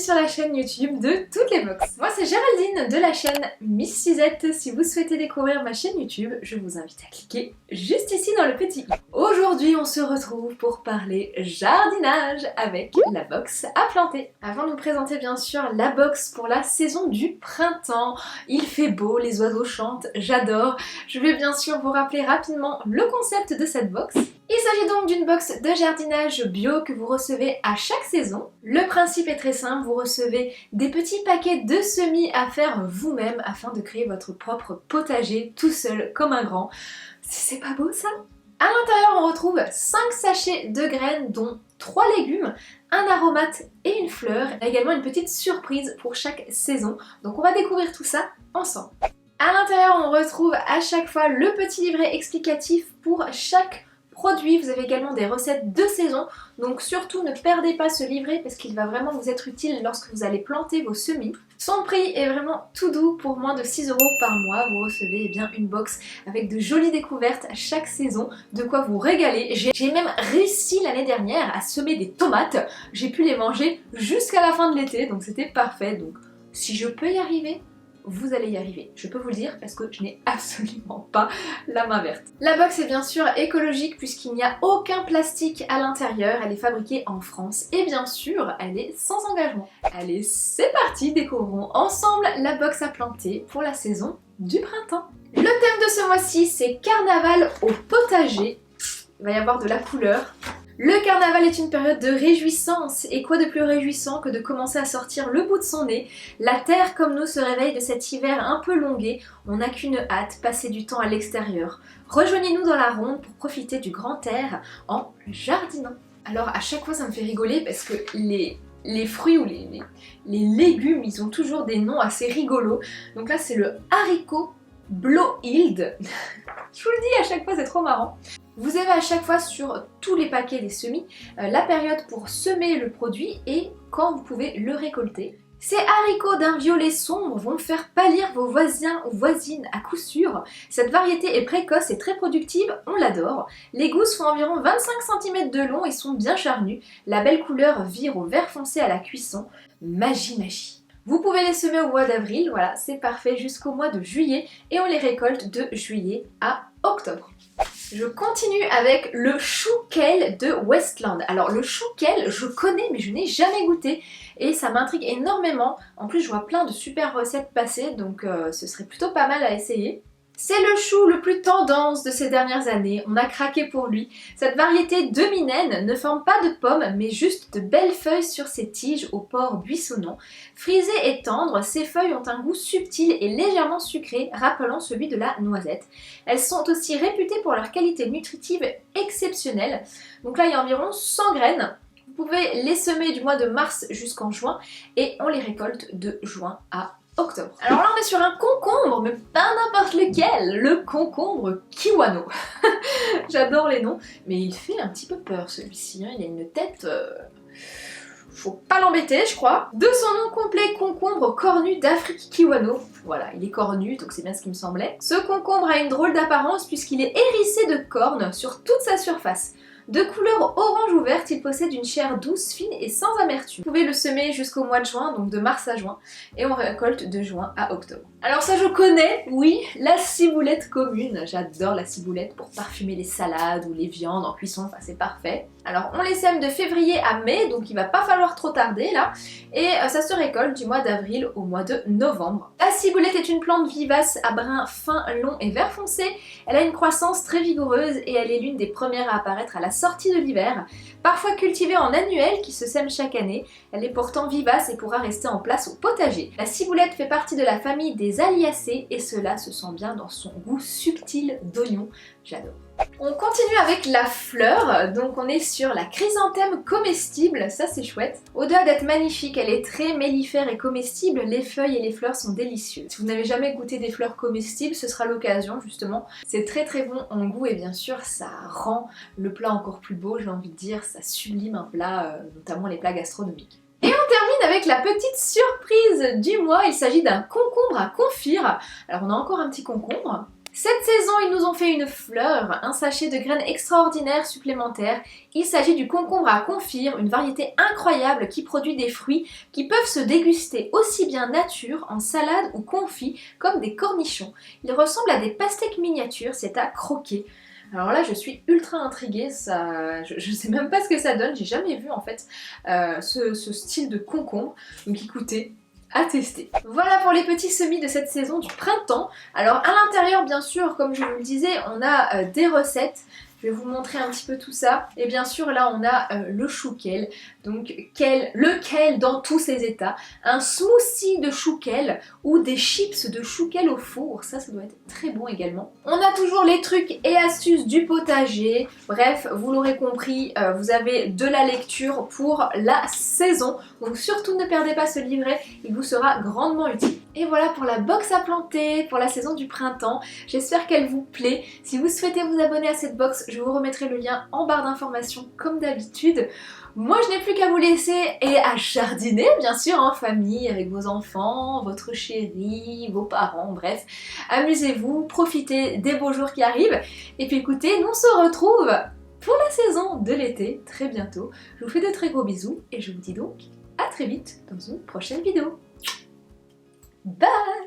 sur la chaîne YouTube de toutes les box. Moi c'est Géraldine de la chaîne Miss Suzette. Si vous souhaitez découvrir ma chaîne YouTube, je vous invite à cliquer juste ici dans le petit i. Aujourd'hui on se retrouve pour parler jardinage avec la box à planter. Avant de vous présenter bien sûr la box pour la saison du printemps, il fait beau, les oiseaux chantent, j'adore. Je vais bien sûr vous rappeler rapidement le concept de cette box. Il s'agit donc d'une box de jardinage bio que vous recevez à chaque saison. Le principe est très simple, vous recevez des petits paquets de semis à faire vous-même afin de créer votre propre potager tout seul comme un grand. C'est pas beau ça? À l'intérieur on retrouve 5 sachets de graines dont 3 légumes, un aromate et une fleur. Il y a également une petite surprise pour chaque saison. Donc on va découvrir tout ça ensemble. À l'intérieur on retrouve à chaque fois le petit livret explicatif pour chaque produit. Vous avez également des recettes de saison, donc surtout ne perdez pas ce livret parce qu'il va vraiment vous être utile lorsque vous allez planter vos semis. Son prix est vraiment tout doux, pour moins de 6 € par mois. Vous recevez bien une box avec de jolies découvertes à chaque saison, de quoi vous régaler. J'ai même réussi l'année dernière à semer des tomates, j'ai pu les manger jusqu'à la fin de l'été, donc c'était parfait. Donc si je peux y arriver, vous allez y arriver, je peux vous le dire parce que je n'ai absolument pas la main verte. La box est bien sûr écologique puisqu'il n'y a aucun plastique à l'intérieur, elle est fabriquée en France et bien sûr elle est sans engagement. Allez, c'est parti, découvrons ensemble la box à planter pour la saison du printemps. Le thème de ce mois-ci c'est carnaval au potager, il va y avoir de la couleur. Le carnaval est une période de réjouissance, et quoi de plus réjouissant que de commencer à sortir le bout de son nez. La terre comme nous se réveille de cet hiver un peu longué, on n'a qu'une hâte, passer du temps à l'extérieur. Rejoignez-nous dans la ronde pour profiter du grand air en jardinant. Alors à chaque fois ça me fait rigoler parce que les fruits ou les légumes, ils ont toujours des noms assez rigolos. Donc là c'est le haricot Blauhild. Je vous le dis à chaque fois, c'est trop marrant. Vous avez à chaque fois sur tous les paquets des semis la période pour semer le produit et quand vous pouvez le récolter. Ces haricots d'un violet sombre vont faire pâlir vos voisins ou voisines à coup sûr. Cette variété est précoce et très productive, on l'adore. Les gousses font environ 25 cm de long et sont bien charnues. La belle couleur vire au vert foncé à la cuisson. Magie, magie. Vous pouvez les semer au mois d'avril, voilà, c'est parfait, jusqu'au mois de juillet et on les récolte de juillet à octobre. Je continue avec le chou kale de Westland. Alors le chou kale, je connais mais je n'ai jamais goûté et ça m'intrigue énormément. En plus je vois plein de super recettes passer, donc ce serait plutôt pas mal à essayer. C'est le chou le plus tendance de ces dernières années, on a craqué pour lui. Cette variété demi-naine ne forme pas de pommes mais juste de belles feuilles sur ses tiges au port buissonnant. Frisées et tendres, ces feuilles ont un goût subtil et légèrement sucré, rappelant celui de la noisette. Elles sont aussi réputées pour leur qualité nutritive exceptionnelle. Donc là il y a environ 100 graines. Vous pouvez les semer du mois de mars jusqu'en juin et on les récolte de juin à octobre. Alors là on est sur un concombre, mais pas n'importe lequel, le concombre Kiwano. J'adore les noms, mais il fait un petit peu peur celui-ci, hein. Il a une tête... Faut pas l'embêter je crois. De son nom complet, concombre cornu d'Afrique Kiwano. Voilà, il est cornu, donc c'est bien ce qui me semblait. Ce concombre a une drôle d'apparence puisqu'il est hérissé de cornes sur toute sa surface. De couleur orange ouverte, il possède une chair douce, fine et sans amertume. Vous pouvez le semer jusqu'au mois de juin, donc de mars à juin, et on récolte de juin à octobre. Alors ça je connais, oui, la ciboulette commune. J'adore la ciboulette pour parfumer les salades ou les viandes en cuisson, enfin c'est parfait. Alors on les sème de février à mai, donc il va pas falloir trop tarder là, et ça se récolte du mois d'avril au mois de novembre. La ciboulette est une plante vivace à brun fin, long et vert foncé. Elle a une croissance très vigoureuse et elle est l'une des premières à apparaître à la sortie de l'hiver. Parfois cultivée en annuel qui se sème chaque année, elle est pourtant vivace et pourra rester en place au potager. La ciboulette fait partie de la famille des Aliacées et cela se sent bien dans son goût subtil d'oignon. J'adore. On continue avec la fleur, donc on est sur la chrysanthème comestible, ça c'est chouette. Au-delà d'être magnifique, elle est très mellifère et comestible, les feuilles et les fleurs sont délicieuses. Si vous n'avez jamais goûté des fleurs comestibles, ce sera l'occasion justement. C'est très très bon en goût et bien sûr ça rend le plat encore plus beau, j'ai envie de dire, ça sublime un plat, notamment les plats gastronomiques. Et on termine avec la petite surprise du mois, il s'agit d'un concombre à confire. Alors on a encore un petit concombre. Cette saison, ils nous ont fait une fleur, un sachet de graines extraordinaires supplémentaires. Il s'agit du concombre à confire, une variété incroyable qui produit des fruits qui peuvent se déguster aussi bien nature, en salade ou confit, comme des cornichons. Il ressemble à des pastèques miniatures, c'est à croquer. Alors là, je suis ultra intriguée, je sais même pas ce que ça donne, j'ai jamais vu en fait ce style de concombre. Donc écoutez, à tester. Voilà pour les petits semis de cette saison du printemps. Alors à l'intérieur, bien sûr, comme je vous le disais, on a des recettes. Je vais vous montrer un petit peu tout ça. Et bien sûr, là, on a le chou kale. Donc, le kale dans tous ses états. Un smoothie de chou kale ou des chips de chou kale au four. Ça doit être très bon également. On a toujours les trucs et astuces du potager. Bref, vous l'aurez compris, vous avez de la lecture pour la saison. Donc, surtout ne perdez pas ce livret. Il vous sera grandement utile. Et voilà pour la box à planter pour la saison du printemps. J'espère qu'elle vous plaît. Si vous souhaitez vous abonner à cette box, je vous remettrai le lien en barre d'informations comme d'habitude. Moi, je n'ai plus qu'à vous laisser et à jardiner, bien sûr, en famille, avec vos enfants, votre chéri, vos parents, bref. Amusez-vous, profitez des beaux jours qui arrivent. Et puis écoutez, nous on se retrouve pour la saison de l'été, très bientôt. Je vous fais de très gros bisous et je vous dis donc à très vite dans une prochaine vidéo. Bye!